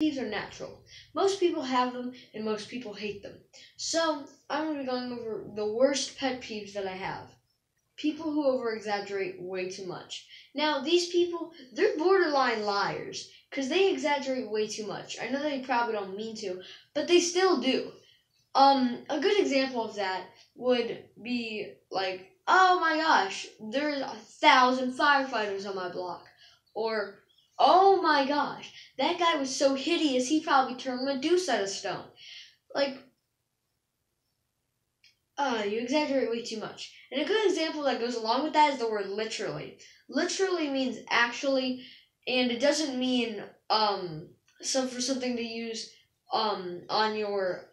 Peeves are natural. Most people have them and most people hate them. So I'm going to be going over the worst pet peeves that I have. People who over-exaggerate way too much. Now, these people, they're borderline liars because they exaggerate way too much. I know they probably don't mean to, but they still do. A good example of that would be like, oh my gosh, there's 1,000 firefighters on my block. Or, oh my gosh, that guy was so hideous he probably turned Medusa to stone. Like, you exaggerate way too much. And a good example that goes along with that is the word literally. Literally means actually, and it doesn't mean for something to use on your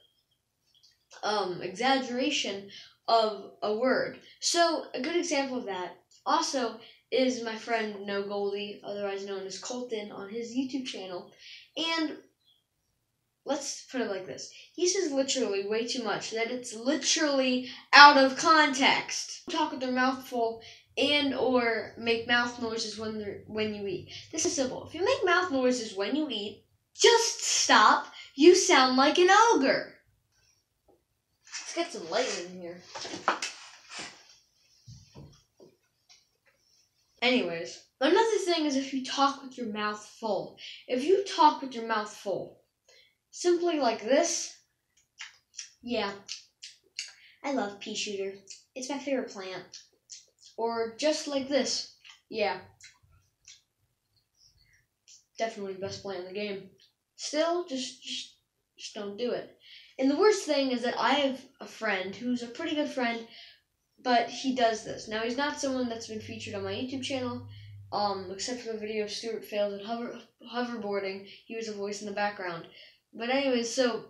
exaggeration of a word. So a good example of that also is my friend No Goldie, otherwise known as Colton, on his YouTube channel. And let's put it like this. He says literally way too much, that it's literally out of context. Talk with their mouth full and or make mouth noises when you eat. This is simple. If you make mouth noises when you eat, just stop. You sound like an ogre. Let's get some light in here. Anyways, another thing is if you talk with your mouth full. If you talk with your mouth full, simply like this. Yeah, I love pea shooter. It's my favorite plant. Or just like this. Yeah, definitely the best plant in the game. Still, just don't do it. And the worst thing is that I have a friend who's a pretty good friend, but he does this. Now, he's not someone that's been featured on my YouTube channel, except for the video of Stuart failed at hoverboarding. He was a voice in the background. But anyways, so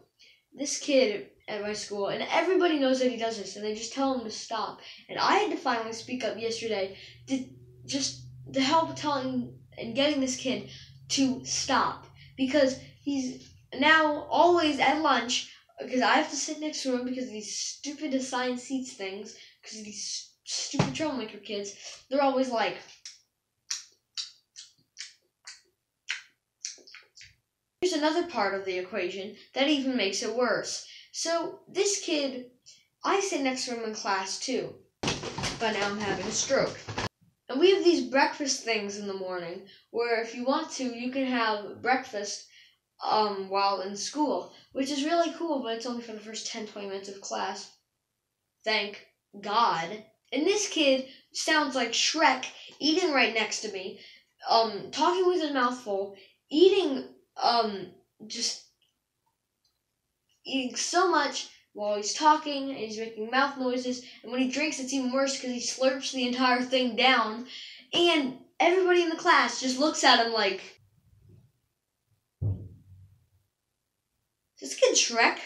this kid at my school, and everybody knows that he does this, and they just tell him to stop. And I had to finally speak up yesterday to help telling and getting this kid to stop, because he's now always at lunch, because I have to sit next to him because of these stupid assigned seats things, because of these stupid troublemaker kids. They're always like, here's another part of the equation that even makes it worse. So this kid, I sit next to him in class too, but now I'm having a stroke. And we have these breakfast things in the morning where if you want to, you can have breakfast while in school, which is really cool, but it's only for the first 10-20 minutes of class. Thank God. And this kid sounds like Shrek, eating right next to me, talking with his mouth full, eating just eating so much while he's talking, and he's making mouth noises, and when he drinks it's even worse because he slurps the entire thing down, and everybody in the class just looks at him like, is this kid Shrek?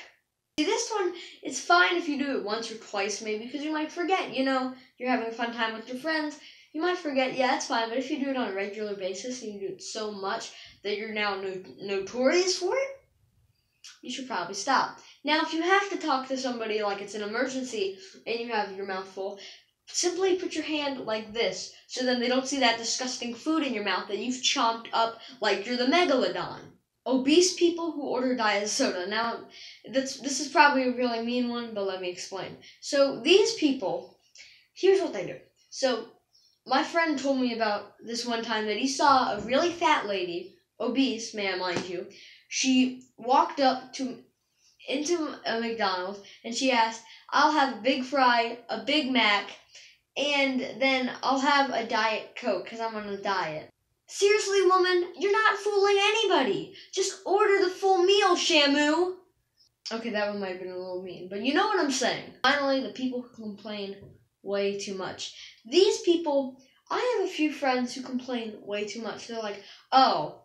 See, this one, it's fine if you do it once or twice maybe, because you might forget, you're having a fun time with your friends, you might forget, yeah, that's fine, but if you do it on a regular basis, and you do it so much that you're now notorious for it, you should probably stop. Now, if you have to talk to somebody like it's an emergency, and you have your mouth full, simply put your hand like this, so then they don't see that disgusting food in your mouth that you've chomped up like you're the megalodon. Obese people who order diet soda. Now, this is probably a really mean one, but let me explain. So, these people, here's what they do. So, my friend told me about this one time that he saw a really fat lady, obese, may I mind you. She walked up into a McDonald's, and she asked, I'll have a big fry, a Big Mac, and then I'll have a Diet Coke, because I'm on a diet. Seriously, woman, you're not fooling anybody. Just order the full meal, Shamu. Okay, that one might have been a little mean, but you know what I'm saying. Finally, the people who complain way too much. These people, I have a few friends who complain way too much. They're like, oh,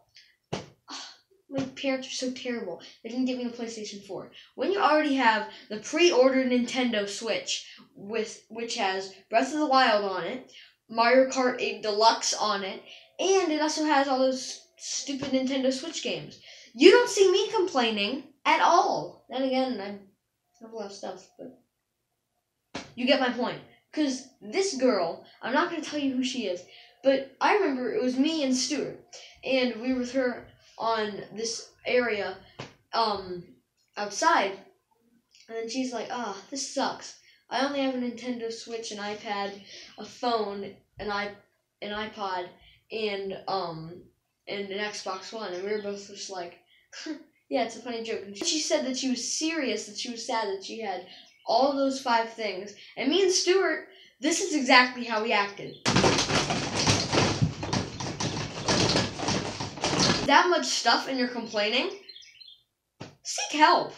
my parents are so terrible. They didn't give me a PlayStation 4. When you already have the pre-ordered Nintendo Switch, which has Breath of the Wild on it, Mario Kart 8 Deluxe on it, and it also has all those stupid Nintendo Switch games. You don't see me complaining at all. Then again, I have a lot of stuff, but you get my point. Because this girl, I'm not going to tell you who she is, but I remember it was me and Stuart, and we were with her on this area outside. And then she's like, this sucks. I only have a Nintendo Switch, an iPad, a phone, an iPod, and an Xbox One. And we were both just like, yeah, it's a funny joke. And she said that she was serious, that she was sad that she had all those 5 things. And me and Stuart, this is exactly how we acted. That much stuff and you're complaining? Seek help.